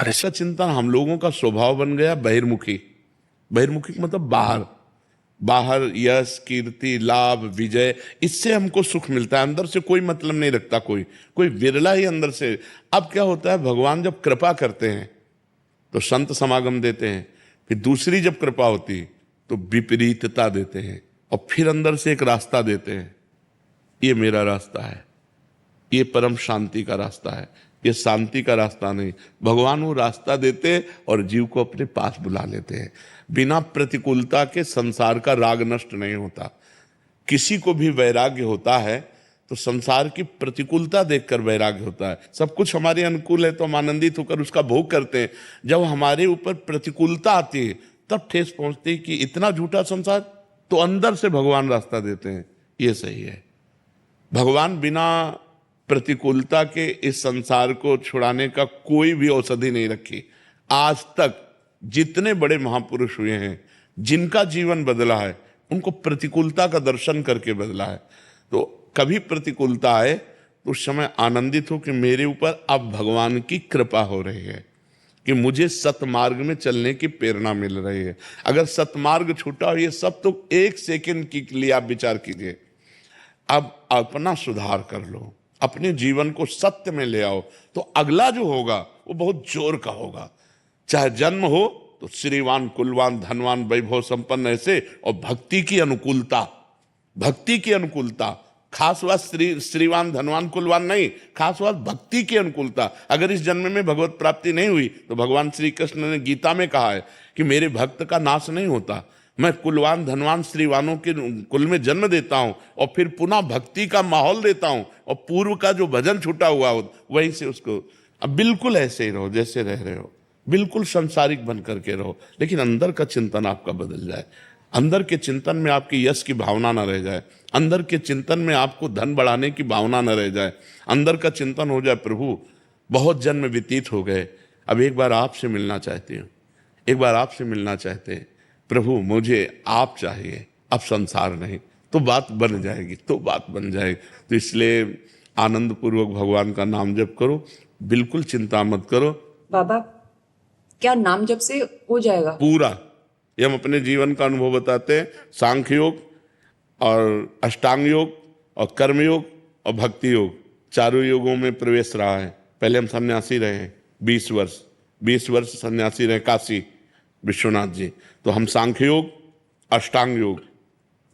और ऐसा चिंतन हम लोगों का स्वभाव बन गया बहिर्मुखी। बहिर्मुखी मतलब बाहर, बाहर यश कीर्ति लाभ विजय, इससे हमको सुख मिलता है, अंदर से कोई मतलब नहीं रखता कोई, कोई विरला ही अंदर से। अब क्या होता है, भगवान जब कृपा करते हैं तो संत समागम देते हैं, फिर दूसरी जब कृपा होती तो विपरीतता देते हैं, और फिर अंदर से एक रास्ता देते हैं, ये मेरा रास्ता है, ये परम शांति का रास्ता है, ये शांति का रास्ता नहीं। भगवान वो रास्ता देते और जीव को अपने पास बुला लेते हैं। बिना प्रतिकूलता के संसार का राग नष्ट नहीं होता। किसी को भी वैराग्य होता है तो संसार की प्रतिकूलता देखकर वैराग्य होता है। सब कुछ हमारे अनुकूल है तो हम आनंदित होकर उसका भोग करते हैं। जब हमारे ऊपर प्रतिकूलता आती है तब ठेस पहुंचती है कि इतना झूठा संसार, तो अंदर से भगवान रास्ता देते हैं, ये सही है। भगवान बिना प्रतिकूलता के इस संसार को छुड़ाने का कोई भी औषधि नहीं रखी। आज तक जितने बड़े महापुरुष हुए हैं, जिनका जीवन बदला है, उनको प्रतिकूलता का दर्शन करके बदला है। तो कभी प्रतिकूलता आए तो उस समय आनंदित हो कि मेरे ऊपर अब भगवान की कृपा हो रही है, कि मुझे सतमार्ग में चलने की प्रेरणा मिल रही है। अगर सतमार्ग छूटा हो, ये सब तो एक सेकंड के लिए आप विचार कीजिए। अब अपना सुधार कर लो, अपने जीवन को सत्य में ले आओ, तो अगला जो होगा वो बहुत जोर का होगा। चाहे जन्म हो तो श्रीवान कुलवान धनवान वैभव संपन्न ऐसे, और भक्ति की अनुकूलता, भक्ति की अनुकूलता, खास बात श्रीवान धनवान कुलवान नहीं, खास बात भक्ति की अनुकूलता। अगर इस जन्म में भगवत प्राप्ति नहीं हुई तो भगवान श्री कृष्ण ने गीता में कहा है कि मेरे भक्त का नाश नहीं होता, मैं कुलवान धनवान श्रीवानों के कुल में जन्म देता हूं और फिर पुनः भक्ति का माहौल देता हूं, और पूर्व का जो भजन छूटा हुआ हो वहीं से उसको। अब बिल्कुल ऐसे ही रहो जैसे रह रहे हो, बिल्कुल संसारिक बन करके रहो, लेकिन अंदर का चिंतन आपका बदल जाए। अंदर के चिंतन में आपकी यश की भावना न रह जाए, अंदर के चिंतन में आपको धन बढ़ाने की भावना न रह जाए। अंदर का चिंतन हो जाए, प्रभु बहुत जन्म व्यतीत हो गए, अब एक बार आपसे मिलना चाहती हूँ, एक बार आपसे मिलना चाहते हैं प्रभु, मुझे आप चाहिए, अब संसार नहीं, तो बात बन जाएगी, तो बात बन जाएगी। तो इसलिए आनंद पूर्वक भगवान का नाम जप करो, बिल्कुल चिंता मत करो। बाबा, क्या नाम जप से हो जाएगा पूरा? ये हम अपने जीवन का अनुभव बताते हैं। सांख्य योग और अष्टांग योग और कर्म योग और भक्ति योग, चारों योगों में प्रवेश रहा है। पहले हम सन्यासी रहे हैं 20 वर्ष, 20 वर्ष सन्यासी रहे काशी विश्वनाथ जी। तो हम सांख्य योग, अष्टांग योग,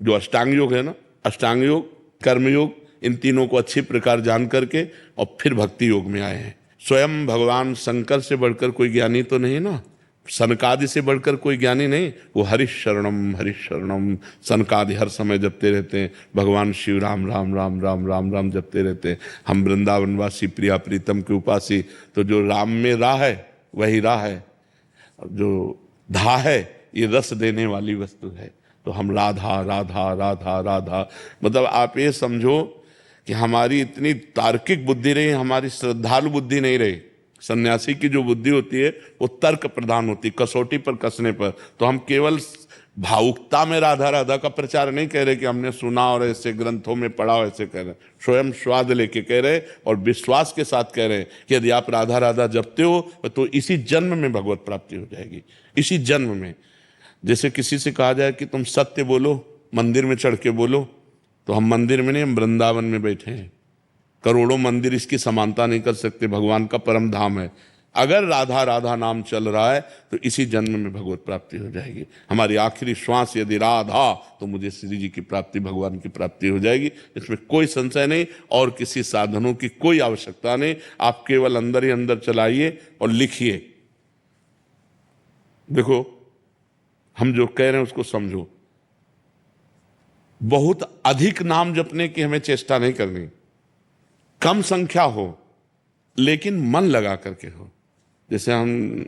जो अष्टांग योग है ना, अष्टांग योग, कर्म योग, इन तीनों को अच्छी प्रकार जान करके और फिर भक्ति योग में आए हैं। स्वयं भगवान शंकर से बढ़कर कोई ज्ञानी तो नहीं ना, सनकादि से बढ़कर कोई ज्ञानी नहीं। वो हरिशरणम हरिशरणम सनकादि हर समय जपते रहते हैं, भगवान शिव राम राम राम राम राम राम जपते रहते हैं। हम वृंदावनवासी प्रिया प्रीतम के उपासी, तो जो राम में राह है वही राह है, जो धा है ये रस देने वाली वस्तु है। तो हम राधा राधा राधा राधा, मतलब आप ये समझो कि हमारी इतनी तार्किक बुद्धि रही, हमारी श्रद्धालु बुद्धि नहीं रही। सन्यासी की जो बुद्धि होती है वो तर्क प्रधान होती, कसौटी पर कसने पर। तो हम केवल भावुकता में राधा राधा का प्रचार नहीं कह रहे कि हमने सुना और ऐसे ग्रंथों में पढ़ा हो, ऐसे कह रहे, स्वयं स्वाद लेके कह रहे और विश्वास के साथ कह रहे कि यदि आप राधा राधा जपते हो तो इसी जन्म में भगवत प्राप्ति हो जाएगी, इसी जन्म में। जैसे किसी से कहा जाए कि तुम सत्य बोलो, मंदिर में चढ़ के बोलो, तो हम मंदिर में नहीं, हम वृंदावन में बैठे हैं। करोड़ों मंदिर इसकी समानता नहीं कर सकते, भगवान का परम धाम है। अगर राधा राधा नाम चल रहा है तो इसी जन्म में भगवत प्राप्ति हो जाएगी। हमारी आखिरी श्वास यदि राधा, तो मुझे श्री जी की प्राप्ति, भगवान की प्राप्ति हो जाएगी, इसमें कोई संशय नहीं। और किसी साधनों की कोई आवश्यकता नहीं, आप केवल अंदर ही अंदर चलाइए और लिखिए। देखो, हम जो कह रहे हैं उसको समझो। बहुत अधिक नाम जपने की हमें चेष्टा नहीं करनी, कम संख्या हो लेकिन मन लगा करके हो। जैसे हम,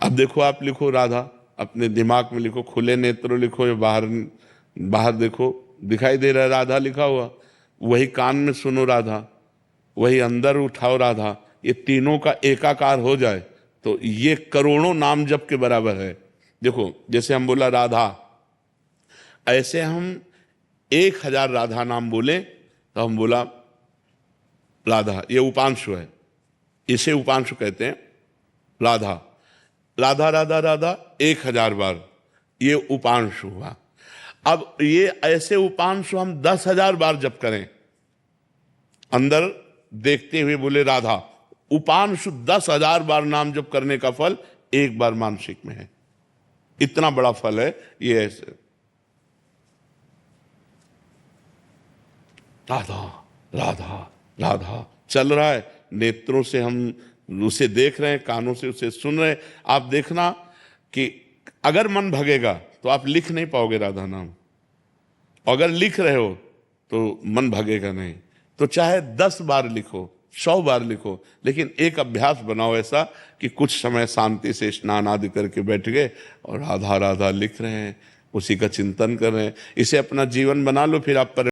अब देखो, आप लिखो राधा, अपने दिमाग में लिखो, खुले नेत्र लिखो या बाहर बाहर देखो, दिखाई दे रहा है राधा लिखा हुआ, वही कान में सुनो राधा, वही अंदर उठाओ राधा, ये तीनों का एकाकार हो जाए तो ये करोड़ों नाम जप के बराबर है। देखो, जैसे हम बोला राधा, ऐसे हम 1000 राधा नाम बोले तो हम बोला राधा, ये उपांशु है, इसे उपांशु कहते हैं। राधा, राधा राधा राधा 1000 बार, ये उपांशु हुआ। अब ये ऐसे उपांशु हम 10,000 बार जप करें, अंदर देखते हुए बोले राधा, उपांशु 10,000 बार नाम जप करने का फल एक बार मानसिक में है। इतना बड़ा फल है ये। ऐसे राधा राधा राधा चल रहा है, नेत्रों से हम उसे देख रहे हैं, कानों से उसे सुन रहे हैं। आप देखना कि अगर मन भगेगा तो आप लिख नहीं पाओगे राधा नाम, अगर लिख रहे हो तो मन भगेगा नहीं। तो चाहे 10 बार लिखो, 100 बार लिखो, लेकिन एक अभ्यास बनाओ ऐसा कि कुछ समय शांति से स्नान आदि करके बैठ गए और राधा राधा लिख रहे हैं, उसी का चिंतन कर रहे हैं। इसे अपना जीवन बना लो, फिर आप पर